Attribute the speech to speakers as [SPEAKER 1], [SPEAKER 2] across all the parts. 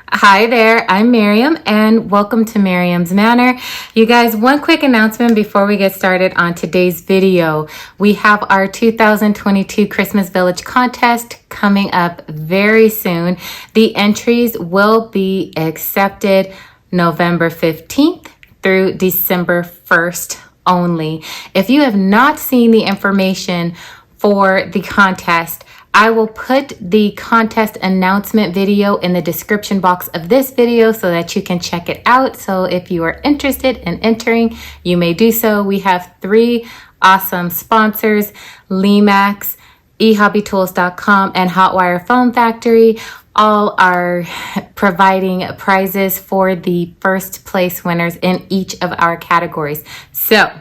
[SPEAKER 1] Hi there, I'm Miriam and welcome to Miriam's Manor. You guys, one quick announcement before we get started on today's video. We have our 2022 Christmas Village contest coming up very soon. The entries will be accepted November 15th through December 1st only. If you have not seen the information for the contest, I will put the contest announcement video in the description box of this video so that you can check it out. So if you are interested in entering, you may do so. We have 3 awesome sponsors, Limax, ehobbytools.com, and Hotwire Foam Factory. All are providing prizes for the first place winners in each of our categories. So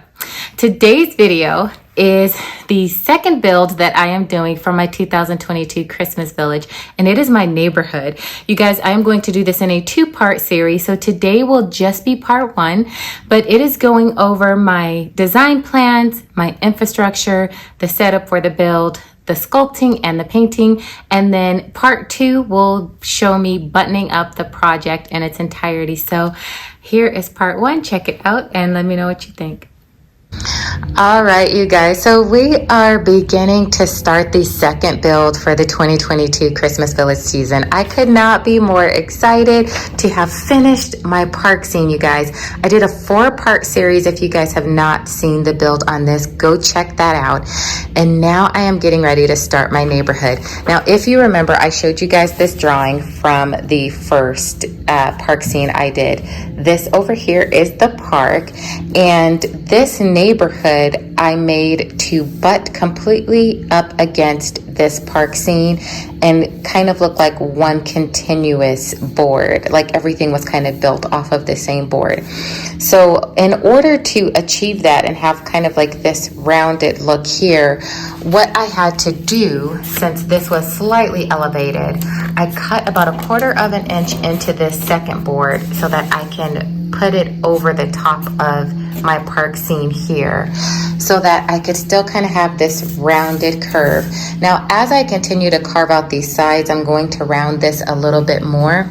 [SPEAKER 1] today's video is the second build that I am doing for my 2022 Christmas Village, and it is my neighborhood. You guys, I am going to do this in a 2-part series, so today will just be part 1, but it is going over my design plans, my infrastructure, the setup for the build, the sculpting and the painting, and then part 2 will show me buttoning up the project in its entirety. So here is part 1. Check it out and let me know what you think. All right, you guys, so we are beginning to start the second build for the 2022 Christmas Village season. I could not be more excited to have finished my park scene, you guys. I did a 4-part series. If you guys have not seen the build on this, go check that out. And now I am getting ready to start my neighborhood. Now, if you remember, I showed you guys this drawing from the first park scene I did. This over here is the park, and this neighborhood I made to butt completely up against this park scene and kind of look like one continuous board, like everything was kind of built off of the same board. So in order to achieve that and have kind of like this rounded look here, what I had to do, since this was slightly elevated, I cut about 1/4 inch into this second board so that I can put it over the top of my park scene here so that I could still kind of have this rounded curve. Now, as I continue to carve out these sides, I'm going to round this a little bit more,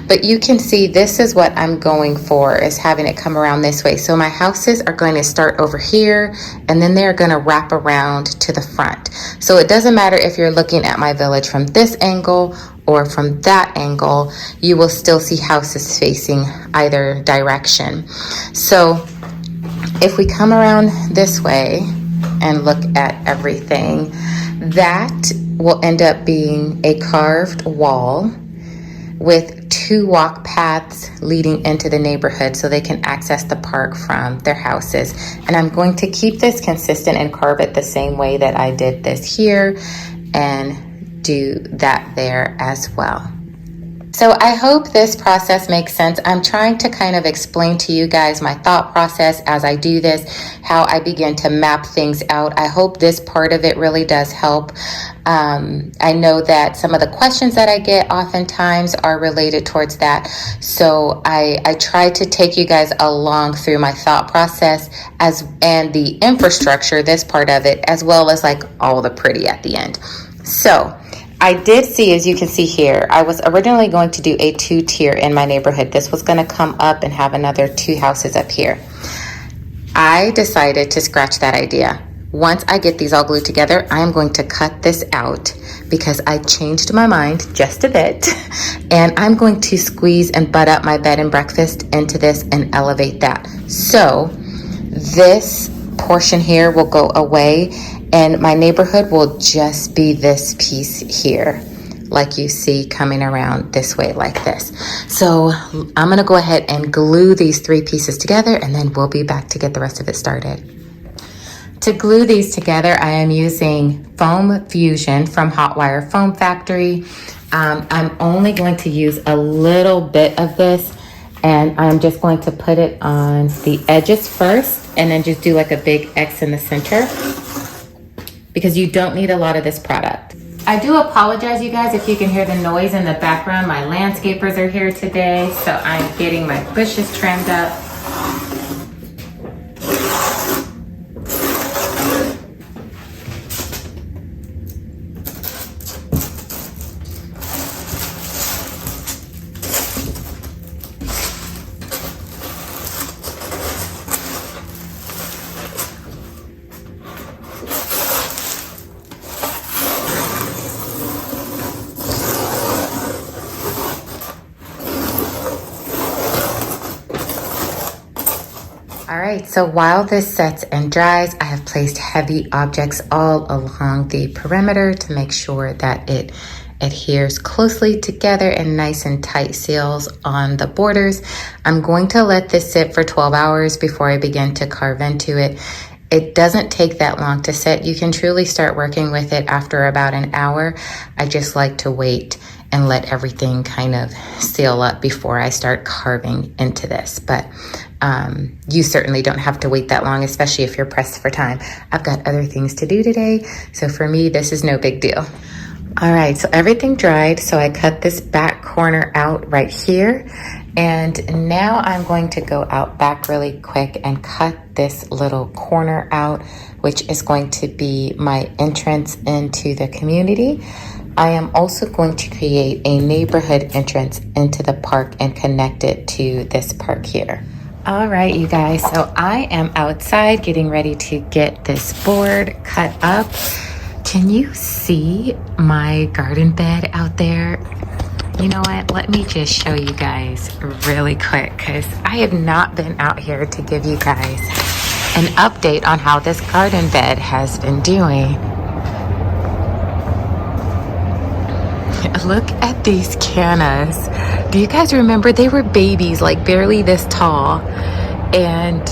[SPEAKER 1] but you can see this is what I'm going for, is having it come around this way. So my houses are going to start over here and then they're going to wrap around to the front. So it doesn't matter if you're looking at my village from this angle or from that angle, you will still see houses facing either direction. So if we come around this way and look at everything, that will end up being a carved wall with 2 walk paths leading into the neighborhood so they can access the park from their houses. And I'm going to keep this consistent and carve it the same way that I did this here and do that there as well. So I hope this process makes sense. I'm trying to kind of explain to you guys my thought process as I do this, how I begin to map things out. I hope this part of it really does help. I know that some of the questions that I get oftentimes are related towards that. So I try to take you guys along through my thought process and the infrastructure, this part of it, as well as like all the pretty at the end. So I did see, as you can see here, I was originally going to do a 2-tier in my neighborhood. This was going to come up and have another 2 houses up here. I decided to scratch that idea. Once I get these all glued together, I am going to cut this out because I changed my mind just a bit, and I'm going to squeeze and butt up my bed and breakfast into this and elevate that. So this portion here will go away and my neighborhood will just be this piece here, like you see coming around this way like this. So I'm gonna go ahead and glue these 3 pieces together and then we'll be back to get the rest of it started. To glue these together, I am using Foam Fusion from Hotwire Foam Factory. I'm only going to use a little bit of this, and I'm just going to put it on the edges first and then just do like a big X in the center, because you don't need a lot of this product. I do apologize, you guys, if you can hear the noise in the background. My landscapers are here today, so I'm getting my bushes trimmed up. right, so while this sets and dries, I have placed heavy objects all along the perimeter to make sure that it adheres closely together and nice and tight seals on the borders. I'm going to let this sit for 12 hours before I begin to carve into it. It doesn't take that long to set. You can truly start working with it after about an hour. I just like to wait and let everything kind of seal up before I start carving into this. But you certainly don't have to wait that long, especially if you're pressed for time. I've got other things to do today, so for me, this is no big deal. All right, so everything dried, so I cut this back corner out right here. And now I'm going to go out back really quick and cut this little corner out, which is going to be my entrance into the community. I am also going to create a neighborhood entrance into the park and connect it to this park here. All right, you guys, so I am outside getting ready to get this board cut up. Can you see my garden bed out there? You know what? Let me just show you guys really quick because I have not been out here to give you guys an update on how this garden bed has been doing. Look at these cannas. Do you guys remember they were babies, like barely this tall, and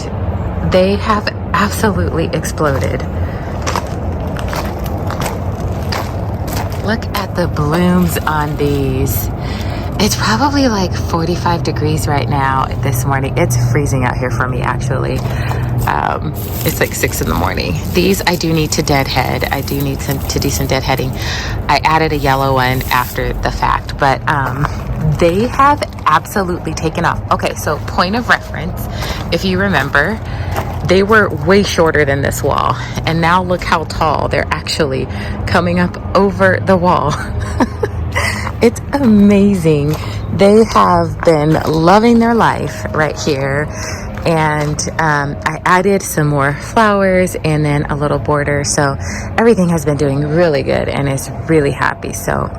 [SPEAKER 1] they have absolutely exploded. Look at the blooms on these. It's probably like 45 degrees right now this morning. It's freezing out here for me, actually. It's like 6 in the morning. These I do need to deadhead. I do need to do some deadheading. I added a yellow one after the fact, but they have absolutely taken off. Okay, so point of reference, if you remember, they were way shorter than this wall, and now look how tall they're actually coming up over the wall. It's amazing. They have been loving their life right here. And I added some more flowers and then a little border. So everything has been doing really good and is really happy. So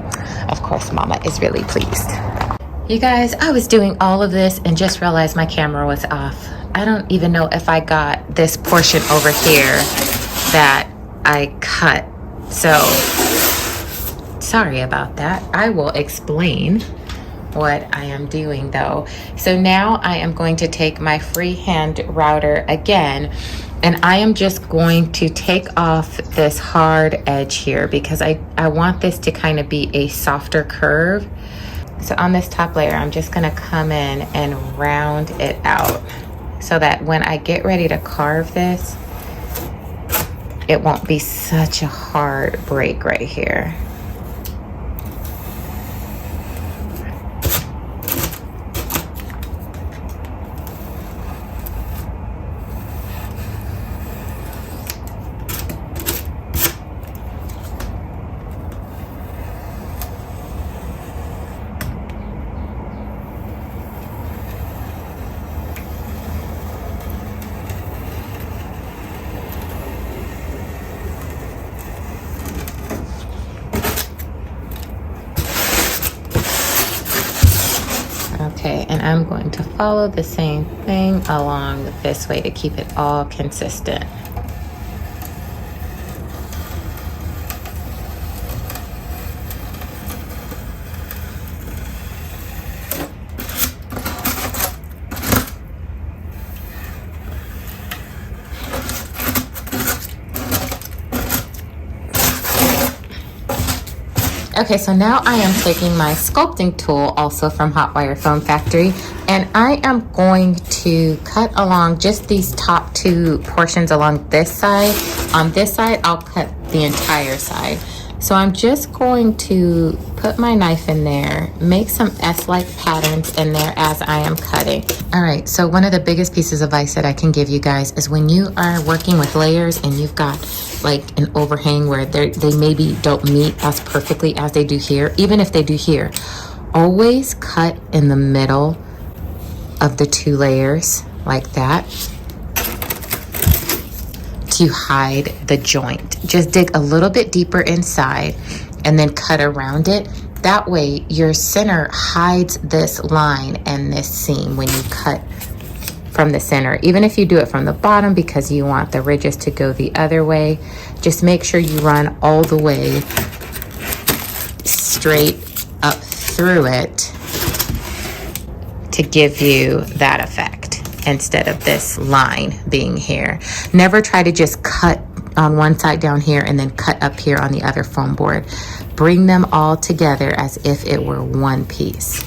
[SPEAKER 1] of course, Mama is really pleased. You guys, I was doing all of this and just realized my camera was off. I don't even know if I got this portion over here that I cut. So sorry about that. I will explain what I am doing though. So now I am going to take my freehand router again, and I am just going to take off this hard edge here because I want this to kind of be a softer curve. So on this top layer, I'm just gonna come in and round it out so that when I get ready to carve this, it won't be such a hard break right here. Okay, and I'm going to follow the same thing along this way to keep it all consistent. Okay, so now I am taking my sculpting tool, also from Hotwire Foam Factory, and I am going to cut along just these top two portions along this side. On this side, I'll cut the entire side. So I'm just going to put my knife in there, make some S-like patterns in there as I am cutting. All right, so one of the biggest pieces of advice that I can give you guys is when you are working with layers and you've got like an overhang where they maybe don't meet as perfectly as they do here, even if they do here, always cut in the middle of the two layers like that to hide the joint. Just dig a little bit deeper inside and then cut around it. That way your center hides this line and this seam when you cut from the center. Even if you do it from the bottom because you want the ridges to go the other way, just make sure you run all the way straight up through it to give you that effect instead of this line being here. Never try to just cut on one side down here and then cut up here on the other foam board. Bring them all together as if it were one piece.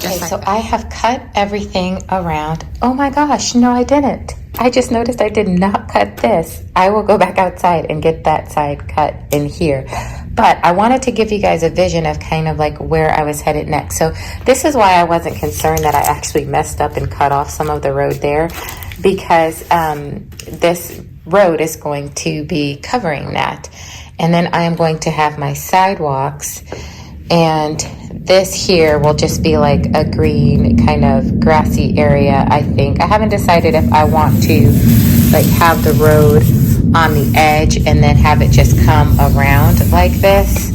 [SPEAKER 1] Okay, so I have cut everything around. Oh my gosh, no, I didn't. I just noticed I did not cut this. I will go back outside and get that side cut in here. But I wanted to give you guys a vision of kind of like where I was headed next. So this is why I wasn't concerned that I actually messed up and cut off some of the road there, because this road is going to be covering that. And then I am going to have my sidewalks, and this here will just be like a green kind of grassy area, I think. I haven't decided if I want to like have the road on the edge and then have it just come around like this,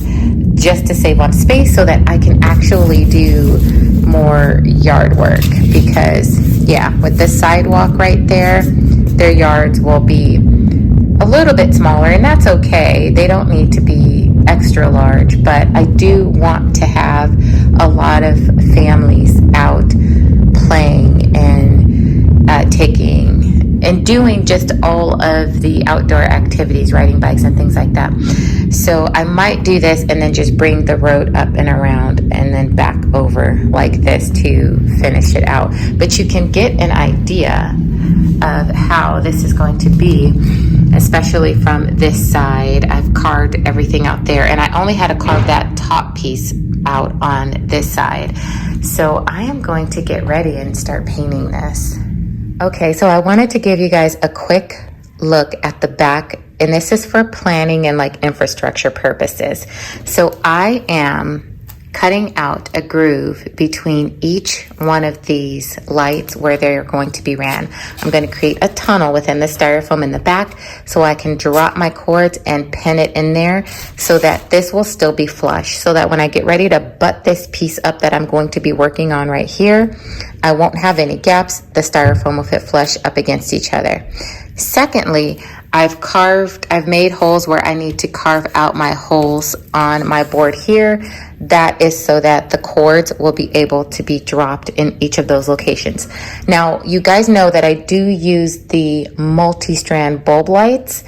[SPEAKER 1] just to save on space so that I can actually do more yard work. Because yeah, with the sidewalk right there, their yards will be a little bit smaller, and that's okay. They don't need to be extra large, but I do want to have a lot of families out playing and taking and doing just all of the outdoor activities, riding bikes and things like that. So I might do this and then just bring the road up and around and then back over like this to finish it out. But you can get an idea of how this is going to be, especially from this side. I've carved everything out there, and I only had to carve that top piece out on this side. So I am going to get ready and start painting this. Okay, so I wanted to give you guys a quick look at the back, and this is for planning and like infrastructure purposes. So I am cutting out a groove between each one of these lights where they're going to be ran. I'm going to create a tunnel within the styrofoam in the back so I can drop my cords and pin it in there so that this will still be flush, so that when I get ready to butt this piece up that I'm going to be working on right here, I won't have any gaps. The styrofoam will fit flush up against each other. Secondly, I've made holes where I need to carve out my holes on my board here. That is so that the cords will be able to be dropped in each of those locations. Now, you guys know that I do use the multi-strand bulb lights,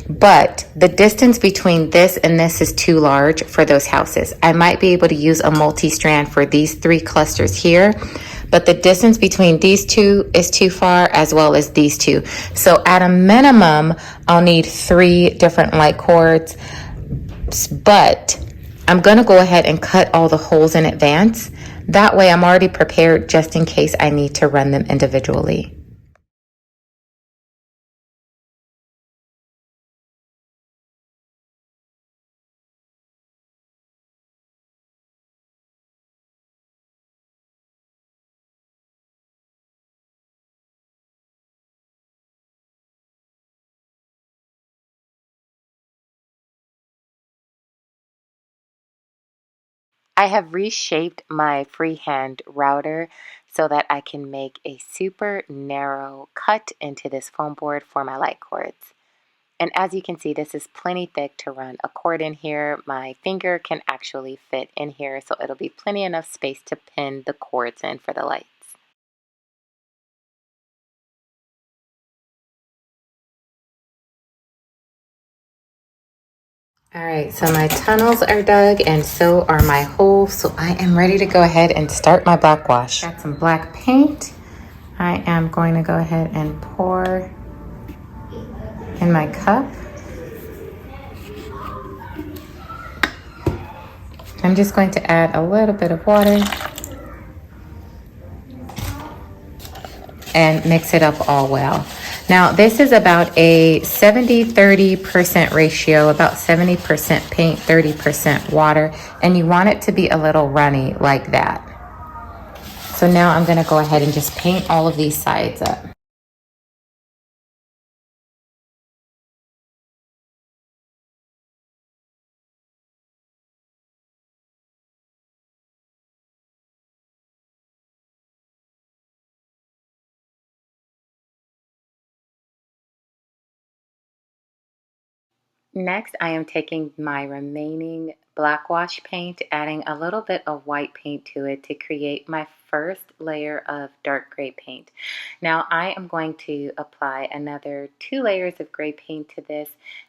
[SPEAKER 1] but the distance between this and this is too large for those houses. I might be able to use a multi-strand for these 3 clusters here, but the distance between these 2 is too far, as well as these 2. So at a minimum, I'll need 3 different light cords, but I'm gonna go ahead and cut all the holes in advance. That way I'm already prepared just in case I need to run them individually. I have reshaped my freehand router so that I can make a super narrow cut into this foam board for my light cords. And as you can see, this is plenty thick to run a cord in here. My finger can actually fit in here, so it'll be plenty enough space to pin the cords in for the lights. All right, so my tunnels are dug and so are my holes. So I am ready to go ahead and start my black wash. Got some black paint. I am going to go ahead and pour in my cup. I'm just going to add a little bit of water and mix it up all well. Now, this is about a 70-30% ratio, about 70% paint, 30% water, and you want it to be a little runny like that. So now I'm gonna go ahead and just paint all of these sides up. Next, I am taking my remaining black wash paint, adding a little bit of white paint to it to create my first layer of dark gray paint. Now I am going to apply another 2 layers of gray paint to this,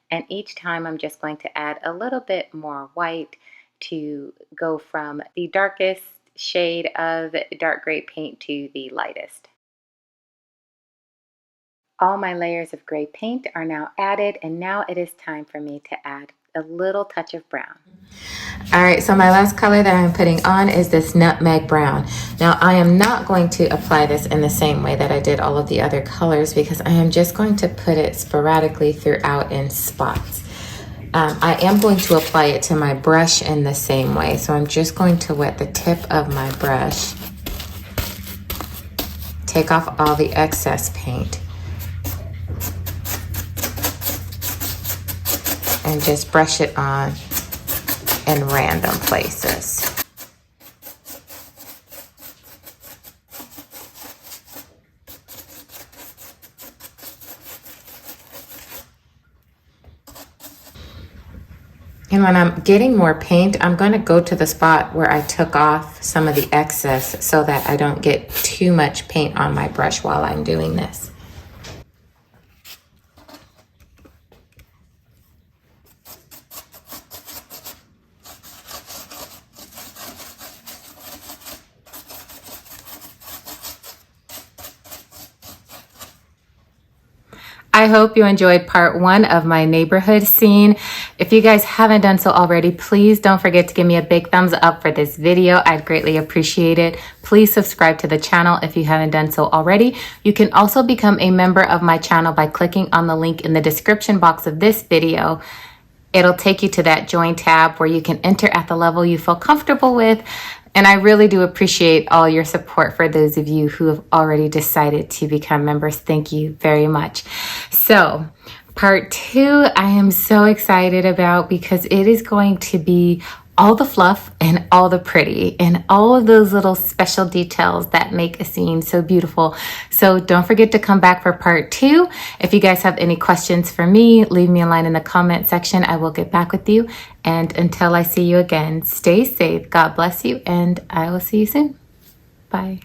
[SPEAKER 1] and each time I'm just going to add a little bit more white to go from the darkest shade of dark gray paint to the lightest. All my layers of gray paint are now added, and now it is time for me to add a little touch of brown. All right, so my last color that I'm putting on is this nutmeg brown. Now I am not going to apply this in the same way that I did all of the other colors because I am just going to put it sporadically throughout in spots. I am going to apply it to my brush in the same way. So I'm just going to wet the tip of my brush, take off all the excess paint, and just brush it on in random places. And when I'm getting more paint, I'm going to go to the spot where I took off some of the excess so that I don't get too much paint on my brush while I'm doing this. I hope you enjoyed part 1 of my neighborhood scene. If you guys haven't done so already, please don't forget to give me a big thumbs up for this video. I'd greatly appreciate it. Please subscribe to the channel if you haven't done so already. You can also become a member of my channel by clicking on the link in the description box of this video. It'll take you to that join tab where you can enter at the level you feel comfortable with. And I really do appreciate all your support for those of you who have already decided to become members. Thank you very much. So part 2, I am so excited about because it is going to be all the fluff and all the pretty and all of those little special details that make a scene so beautiful. So don't forget to come back for part 2. If you guys have any questions for me, leave me a line in the comment section. I will get back with you. And until I see you again, stay safe. God bless you. And I will see you soon. Bye.